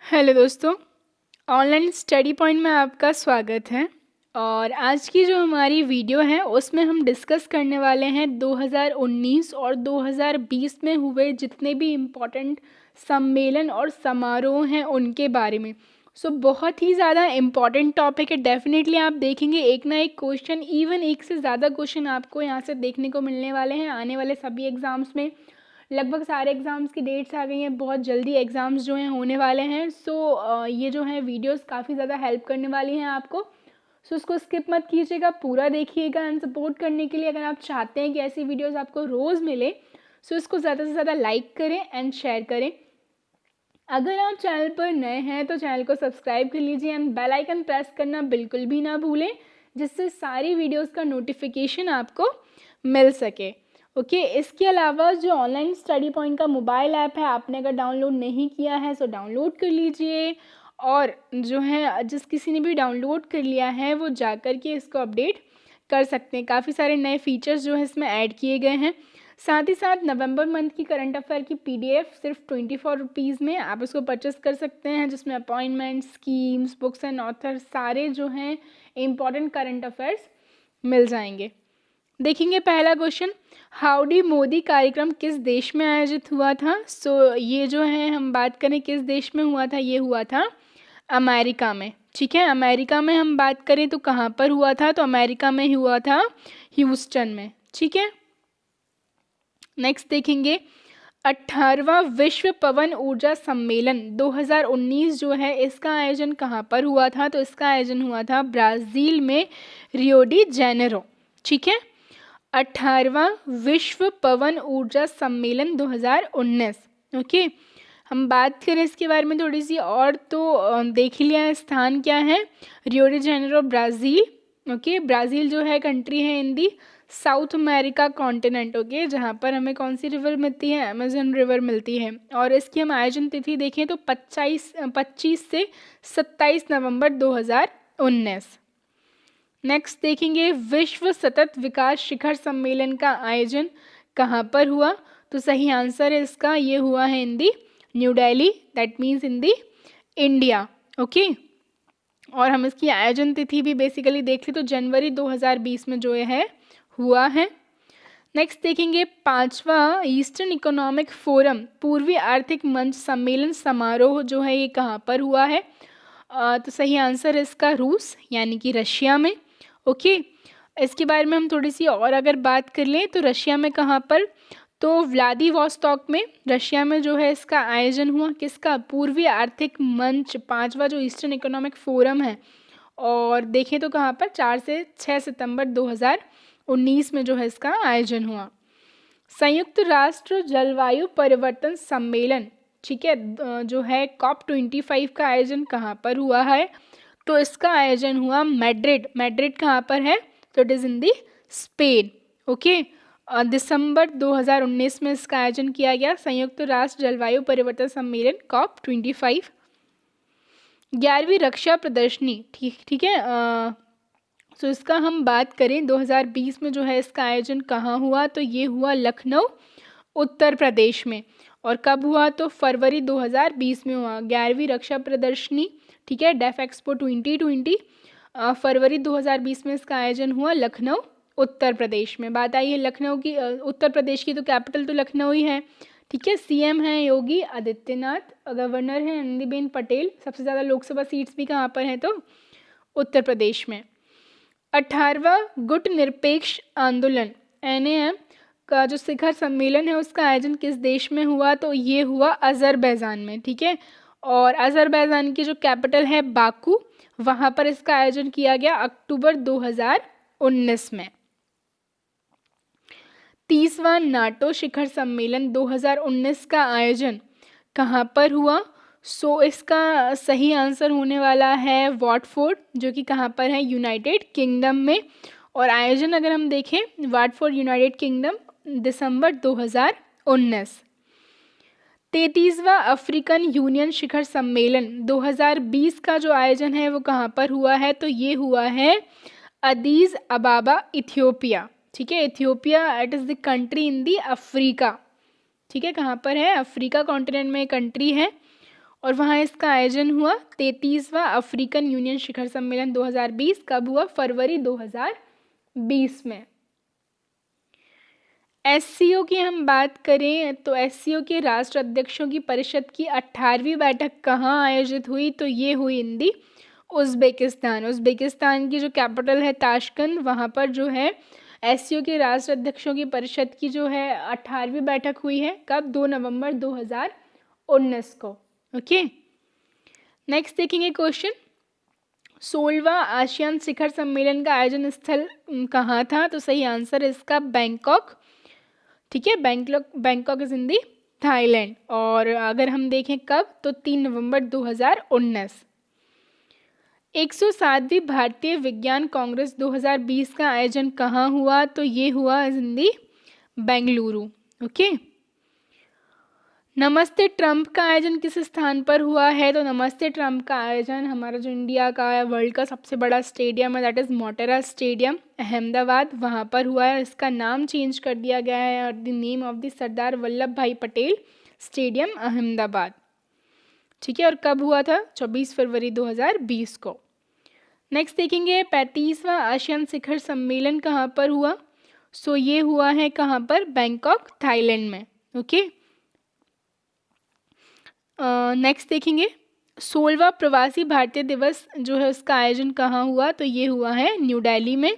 Hello दोस्तों, online study point में आपका स्वागत है। और आज की जो हमारी वीडियो है उसमें हम डिस्कस करने वाले हैं 2019 और 2020 में हुए जितने भी इम्पोर्टेंट सम्मेलन और समारोह हैं उनके बारे में। बहुत ही ज़्यादा इम्पॉर्टेंट टॉपिक है। डेफिनेटली आप देखेंगे एक ना एक क्वेश्चन, इवन एक से ज़्यादा क्वेश्चन आपको यहाँ से देखने को मिलने वाले हैं आने वाले सभी एग्ज़ाम्स में। लगभग सारे एग्ज़ाम्स की डेट्स आ गई हैं, बहुत जल्दी एग्ज़ाम्स जो हैं होने वाले हैं। ये जो है वीडियोस काफ़ी ज़्यादा हेल्प करने वाली हैं आपको। उसको स्किप मत कीजिएगा, पूरा देखिएगा। एंड सपोर्ट करने के लिए अगर आप चाहते हैं कि ऐसी वीडियोस आपको रोज़ मिले, इसको ज़्यादा से ज़्यादा लाइक करें एंड शेयर करें। अगर आप चैनल पर नए हैं तो चैनल को सब्सक्राइब कर लीजिए एंड बेल आइकन प्रेस करना बिल्कुल भी ना भूलें, जिससे सारी वीडियोस का नोटिफिकेशन आपको मिल सके। इसके अलावा जो ऑनलाइन स्टडी पॉइंट का मोबाइल ऐप है, आपने अगर डाउनलोड नहीं किया है तो डाउनलोड कर लीजिए। और जो है जिस किसी ने भी डाउनलोड कर लिया है वो जा कर के इसको अपडेट कर सकते हैं। काफ़ी सारे नए फीचर्स जो है इसमें ऐड किए गए हैं। साथ ही साथ नवंबर मंथ की करंट अफेयर की PDF सिर्फ 24 रुपीज़ में आप इसको परचेस कर सकते हैं, जिसमें appointment, schemes, books and author सारे जो हैं इम्पॉर्टेंट करंट अफेयर्स मिल जाएंगे। देखेंगे पहला क्वेश्चन, हाउडी मोदी कार्यक्रम किस देश में आयोजित हुआ था। ये जो है हम बात करें किस देश में हुआ था, ये हुआ था अमेरिका में। ठीक है, अमेरिका में हम बात करें तो कहाँ पर हुआ था, तो अमेरिका में हुआ था ह्यूस्टन में। ठीक है, नेक्स्ट देखेंगे 18वां विश्व पवन ऊर्जा सम्मेलन 2019 जो है इसका आयोजन कहाँ पर हुआ था, तो इसका आयोजन हुआ था ब्राज़ील में, रियो डी जेनेरो। ठीक है, 18वां विश्व पवन ऊर्जा सम्मेलन 2019। ओके, हम बात करें इसके बारे में थोड़ी सी और तो देख ही लिया स्थान क्या है, Rio de Janeiro Brazil. Okay, Brazil जो है कंट्री है in the south America continent. Okay, जहाँ पर हमें कौन सी रिवर मिलती है, अमेजन रिवर मिलती है। और इसकी हम आयोजन तिथि देखें तो 25 से 27 नवंबर 2019। नेक्स्ट देखेंगे विश्व सतत विकास शिखर सम्मेलन का आयोजन कहाँ पर हुआ, तो सही आंसर है इसका, ये हुआ है in the New Delhi, that means in the India. Okay, और हम इसकी आयोजन तिथि भी बेसिकली देख लें तो जनवरी 2020 में जो है हुआ है। नेक्स्ट देखेंगे 5वां ईस्टर्न इकोनॉमिक फोरम पूर्वी आर्थिक मंच सम्मेलन समारोह जो है ये कहाँ पर हुआ है, तो सही आंसर है इसका रूस यानी कि रशिया में। ओके, इसके बारे में हम थोड़ी सी और अगर बात कर लें तो रशिया में कहाँ पर, तो व्लादिवोस्तोक में, रशिया में जो है इसका आयोजन हुआ किसका, पूर्वी आर्थिक मंच 5वां जो ईस्टर्न इकोनॉमिक फोरम है। और देखें तो कहाँ पर 4 से 6 सितंबर 2019 में जो है इसका आयोजन हुआ। संयुक्त राष्ट्र जलवायु परिवर्तन सम्मेलन, ठीक है, जो है COP25 का आयोजन कहाँ पर हुआ है, तो इसका आयोजन हुआ मैड्रिड। मैड्रिड कहाँ पर है, तो it is in the Spain. Okay, दिसंबर 2019 में इसका आयोजन किया गया, संयुक्त राष्ट्र जलवायु परिवर्तन सम्मेलन COP25। 11वीं रक्षा प्रदर्शनी, ठीक है, इसका हम बात करें 2020 में जो है इसका आयोजन कहाँ हुआ, तो ये हुआ लखनऊ उत्तर प्रदेश में। और कब हुआ, तो फरवरी 2020 में हुआ 11वीं रक्षा प्रदर्शनी। ठीक है, डेफ एक्सपो 2020 फरवरी 2020 में इसका आयोजन हुआ लखनऊ उत्तर प्रदेश में। बात आई है लखनऊ की, उत्तर प्रदेश की तो कैपिटल तो लखनऊ ही है। ठीक है, CM हैं योगी आदित्यनाथ, गवर्नर हैं आनंदीबेन पटेल। सबसे ज़्यादा लोकसभा सीट्स भी कहाँ पर हैं, तो उत्तर प्रदेश में। 18वां गुट निरपेक्ष आंदोलन NAM का जो शिखर सम्मेलन है उसका आयोजन किस देश में हुआ, तो ये हुआ अजरबैजान में। ठीक है, और अजरबैजान की जो कैपिटल है बाकू, वहाँ पर इसका आयोजन किया गया अक्टूबर 2019 में। 30वां नाटो शिखर सम्मेलन 2019 का आयोजन कहाँ पर हुआ, इसका सही आंसर होने वाला है वाटफोर्ड, जो कि कहाँ पर है, यूनाइटेड किंगडम में। और आयोजन अगर हम देखें वाटफोर्ड यूनाइटेड किंगडम, दिसंबर 2019। 33वां अफ्रीकन यूनियन शिखर सम्मेलन 2020 का जो आयोजन है वो कहाँ पर हुआ है, तो ये हुआ है अदीस अबाबा इथियोपिया। ठीक है, Ethiopia it is the country in the Africa. ठीक है, कहाँ पर है, अफ्रीका कॉन्टिनेंट में कंट्री है। और वहाँ इसका आयोजन हुआ 33वां अफ्रीकन यूनियन शिखर सम्मेलन 2020। कब हुआ? फरवरी 2020 में। एससीओ की हम बात करें तो एससीओ के राष्ट्र अध्यक्षों की परिषद की 18वीं बैठक कहाँ आयोजित हुई? तो ये हुई इन दी उज़्बेकिस्तान। उज़्बेकिस्तान की जो कैपिटल है ताशकंद, वहाँ पर जो है एससीओ के राष्ट्र अध्यक्षों की परिषद की जो है 18वीं बैठक हुई है। कब? 2 नवंबर 2019 को। ओके, नेक्स्ट देखेंगे क्वेश्चन। 16वां आसियान शिखर सम्मेलन का आयोजन स्थल कहाँ था? तो सही आंसर है इसका बैंकॉक। ठीक है, Bangkok is in the Thailand. और अगर हम देखें कब, तो 3 नवंबर 2019। 107वीं भारतीय विज्ञान कांग्रेस 2020 का आयोजन कहाँ हुआ? तो ये हुआ इन दी बेंगलुरु। ओके, नमस्ते ट्रंप का आयोजन किस स्थान पर हुआ है? तो नमस्ते ट्रंप का आयोजन हमारा जो इंडिया का वर्ल्ड का सबसे बड़ा स्टेडियम है, that is Motera stadium, Ahmedabad, वहाँ पर हुआ है। इसका नाम चेंज कर दिया गया है, the name of the Sardar Vallabh भाई पटेल स्टेडियम, अहमदाबाद। ठीक है, और कब हुआ था? 24 फरवरी 2020 को। नेक्स्ट देखेंगे 35वां आसियान शिखर सम्मेलन कहाँ पर हुआ? सो ये हुआ है कहाँ पर? बैंकॉक, थाईलैंड में। ओके, नेक्स्ट देखेंगे 16वां प्रवासी भारतीय दिवस जो है उसका आयोजन कहाँ हुआ? तो ये हुआ है न्यू दिल्ली में।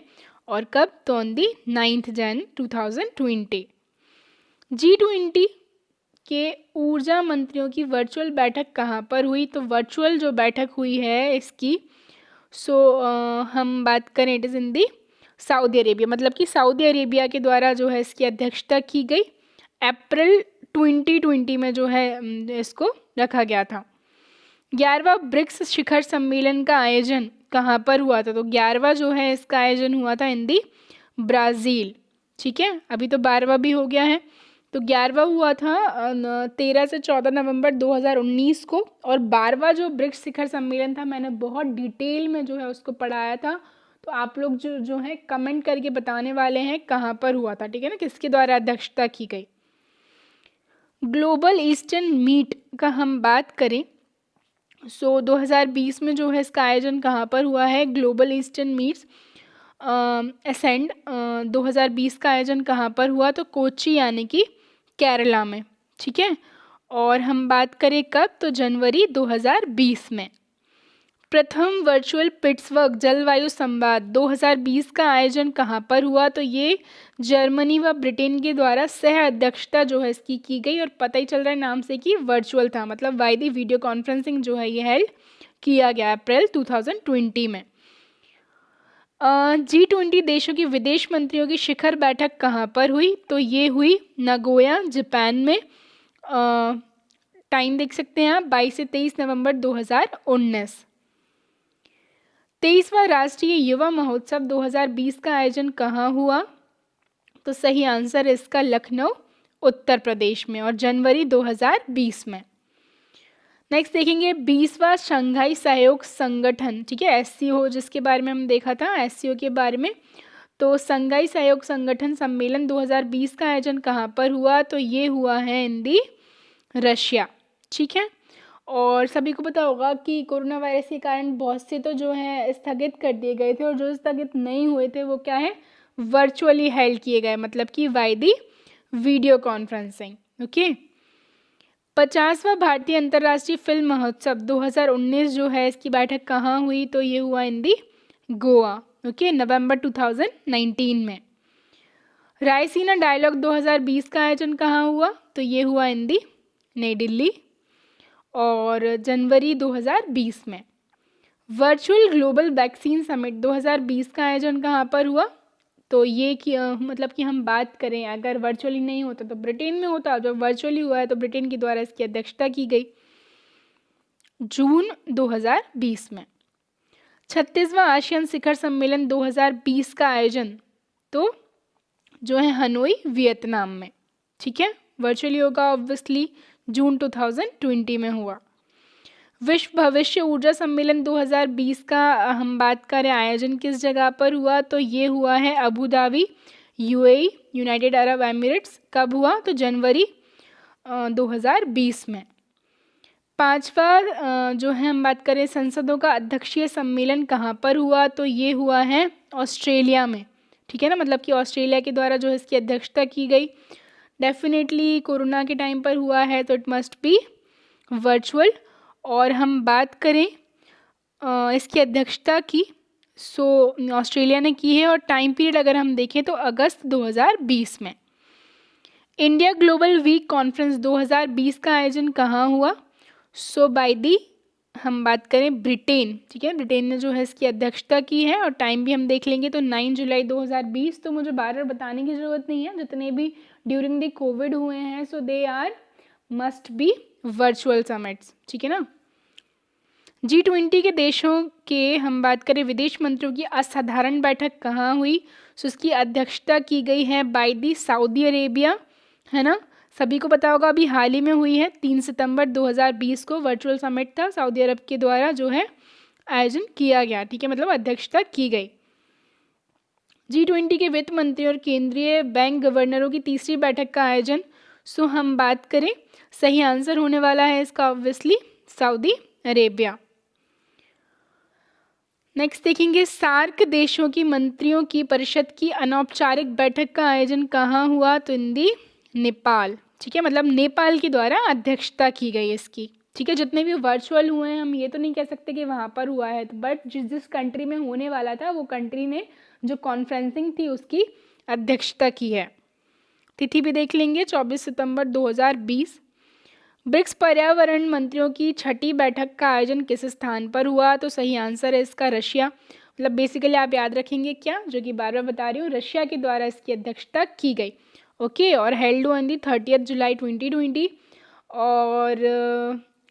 और कब? तो ऑन दी 9 जनवरी 2020। G20 के ऊर्जा मंत्रियों की वर्चुअल बैठक कहाँ पर हुई? तो वर्चुअल जो बैठक हुई है इसकी, हम बात करें it is in the Saudi Arabia, मतलब कि सऊदी अरेबिया के द्वारा जो है इसकी अध्यक्षता की गई। अप्रैल 2020 में जो है इसको रखा गया था। 11वां ब्रिक्स शिखर सम्मेलन का आयोजन कहाँ पर हुआ था? तो 11वां जो है इसका आयोजन हुआ था इन दी ब्राज़ील। ठीक है, अभी तो 12वां भी हो गया है। तो 11वां हुआ था 13 से 14 नवंबर 2019 को। और 12वां जो ब्रिक्स शिखर सम्मेलन था, मैंने बहुत डिटेल में जो है उसको पढ़ाया था। तो आप लोग जो है कमेंट करके बताने वाले हैं कहाँ पर हुआ था। ठीक है ना, किसके द्वारा अध्यक्षता की गई। ग्लोबल ईस्टर्न मीट का हम बात करें, 2020 में जो है इसका आयोजन कहाँ पर हुआ है? ग्लोबल ईस्टर्न मीट्स असेंड 2020 का आयोजन कहाँ पर हुआ? तो कोच्चि यानी कि केरला में। ठीक है, और हम बात करें कब? तो जनवरी 2020 में। प्रथम वर्चुअल पिट्सबर्ग जलवायु संवाद 2020 का आयोजन कहाँ पर हुआ? तो ये जर्मनी व ब्रिटेन के द्वारा सह अध्यक्षता जो है इसकी की गई। और पता ही चल रहा है नाम से कि वर्चुअल था, मतलब वाई दी वीडियो कॉन्फ्रेंसिंग जो है ये हेल्ड किया गया अप्रैल 2020 में। G20 देशों की विदेश मंत्रियों की शिखर बैठक कहाँ पर हुई? तो ये हुई नगोया, जापान में। टाइम देख सकते हैं आप, 22 से 23 नवंबर 2019। 23वां राष्ट्रीय युवा महोत्सव 2020 का आयोजन कहाँ हुआ? तो सही आंसर है इसका लखनऊ, उत्तर प्रदेश में, और जनवरी 2020 में। नेक्स्ट देखेंगे 20वां शंघाई सहयोग संगठन, ठीक है, एससीओ, जिसके बारे में हम देखा था एससीओ के बारे में। तो शंघाई सहयोग संगठन सम्मेलन 2020 का आयोजन कहाँ पर हुआ? तो ये हुआ है इन दी रशिया। ठीक है, और सभी को पता होगा कि कोरोना वायरस के कारण बहुत से तो जो है स्थगित कर दिए गए थे, और जो स्थगित नहीं हुए थे वो क्या है? वर्चुअली हेल्ड किए गए, मतलब कि by the video conferencing. Okay, 50वां भारतीय अंतर्राष्ट्रीय फिल्म महोत्सव 2019 जो है इसकी बैठक कहाँ हुई? तो ये हुआ इन दी गोवा। ओके, नवंबर 2019 में। रायसीना डायलॉग 2020 का आयोजन कहाँ हुआ? तो ये हुआ इन दी नई दिल्ली, और जनवरी 2020 में। वर्चुअल ग्लोबल वैक्सीन समिट 2020 का आयोजन कहाँ पर हुआ? तो ये मतलब कि हम बात करें अगर वर्चुअली नहीं होता तो ब्रिटेन में होता, जब वर्चुअली हुआ है तो ब्रिटेन के द्वारा इसकी अध्यक्षता की गई जून 2020 में। 36वां आसियान शिखर सम्मेलन 2020 का आयोजन तो जो है हनोई, वियतनाम में। ठीक है, वर्चुअली होगा ऑब्वियसली, जून 2020 में हुआ। विश्व भविष्य ऊर्जा सम्मेलन 2020 का हम बात करें आयोजन किस जगह पर हुआ? तो ये हुआ है Abu Dhabi, UAE, United Arab Emirates. कब हुआ? तो जनवरी 2020 में। पांचवा जो है हम बात करें संसदों का अध्यक्षीय सम्मेलन कहाँ पर हुआ, तो ये हुआ है ऑस्ट्रेलिया में। ठीक है ना, मतलब कि ऑस्ट्रेलिया के द्वारा जो है इसकी अध्यक्षता की गई। डेफिनेटली कोरोना के टाइम पर हुआ है तो इट मस्ट बी वर्चुअल। और हम बात करें इसकी अध्यक्षता की, सो ऑस्ट्रेलिया ने की है। और टाइम पीरियड अगर हम देखें तो अगस्त 2020 में। इंडिया ग्लोबल वीक कॉन्फ्रेंस 2020 का आयोजन कहाँ हुआ, सो बाय दी हम बात करें ब्रिटेन। ठीक है, ब्रिटेन ने जो है इसकी अध्यक्षता की है। और टाइम भी हम देख लेंगे तो 9 जुलाई 2020। तो मुझे बार बार बताने की ज़रूरत नहीं है, जितने भी ड्यूरिंग द कोविड हुए हैं so they are must be virtual summits. ठीक है ना। G20 के देशों के हम बात करें विदेश मंत्रियों की असाधारण बैठक कहाँ हुई, सो इसकी अध्यक्षता की गई है बाय दी सऊदी अरेबिया, है ना। सभी को पता होगा अभी हाल ही में हुई है, 3 सितंबर 2020 को वर्चुअल समिट था, सऊदी अरब के द्वारा जो है आयोजन किया गया। ठीक है, मतलब अध्यक्षता की गई। G20 के वित्त मंत्री और केंद्रीय बैंक गवर्नरों की तीसरी बैठक का आयोजन, सो हम बात करें सही आंसर होने वाला है इसका ऑब्वियसली सऊदी अरेबिया। नेक्स्ट देखेंगे सार्क देशों की मंत्रियों की परिषद की अनौपचारिक बैठक का आयोजन कहाँ हुआ, तो इन दी नेपाल। ठीक है, मतलब नेपाल के द्वारा अध्यक्षता की गई इसकी। ठीक है, जितने भी वर्चुअल हुए हैं हम ये तो नहीं कह सकते कि वहाँ पर हुआ है, बट जिस जिस कंट्री में होने वाला था वो कंट्री ने जो कॉन्फ्रेंसिंग थी उसकी अध्यक्षता की है। तिथि भी देख लेंगे 24 सितंबर 2020। ब्रिक्स पर्यावरण मंत्रियों की छठी बैठक का आयोजन किस स्थान पर हुआ, तो सही आंसर है इसका रशिया। मतलब बेसिकली आप याद रखेंगे क्या, जो कि बार बार बता रही हूँ, रशिया के द्वारा इसकी अध्यक्षता की गई। ओके, और हेल्ड ऑन दी 30 जुलाई 2020। और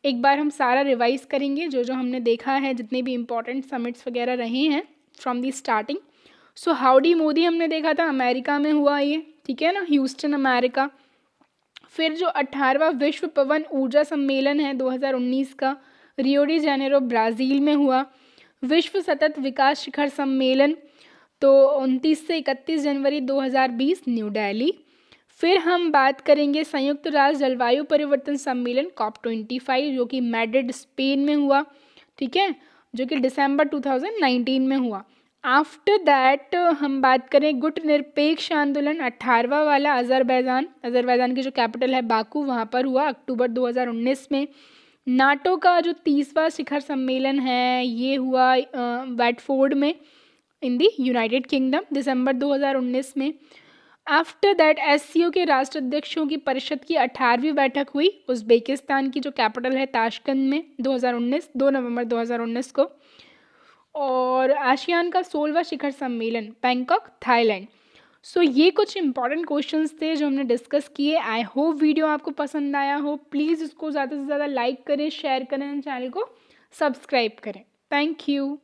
एक बार हम सारा रिवाइज करेंगे जो जो हमने देखा है, जितने भी इंपॉर्टेंट समिट्स वगैरह रहे हैं from the starting. So howdy Modi हमने देखा था, अमेरिका में हुआ ये। ठीक है ना, ह्यूस्टन अमेरिका। फिर जो 18वां विश्व पवन ऊर्जा सम्मेलन है 2019 का, रियो डी जेनेरो ब्राज़ील में हुआ। विश्व सतत विकास शिखर सम्मेलन तो 29 से 31 जनवरी 2020 न्यू दिल्ली। फिर हम बात करेंगे संयुक्त राष्ट्र जलवायु परिवर्तन सम्मेलन COP25 जो कि मैड्रिड स्पेन में हुआ। ठीक है, जो कि दिसंबर 2019 में हुआ। आफ्टर दैट हम बात करें गुट निरपेक्ष आंदोलन 18वां वाला अजरबैजान की जो कैपिटल है बाकू, वहाँ पर हुआ अक्टूबर 2019 में। नाटो का जो 30वां शिखर सम्मेलन है ये हुआ वैटफोर्ड में इन दी यूनाइटेड किंगडम दिसंबर 2019 में। आफ्टर दैट SCO के राष्ट्राध्यक्षों की परिषद की 18वीं बैठक हुई उज़्बेकिस्तान की जो कैपिटल है ताशकंद में 2 नवंबर 2019 को। और आसियान का 16वां शिखर सम्मेलन बैंकॉक थाईलैंड। सो ये कुछ इंपॉर्टेंट क्वेश्चंस थे जो हमने डिस्कस किए। आई होप वीडियो आपको पसंद आया हो। प्लीज़ इसको ज़्यादा से ज़्यादा लाइक करें, शेयर करें, चैनल को सब्सक्राइब करें। Thank you.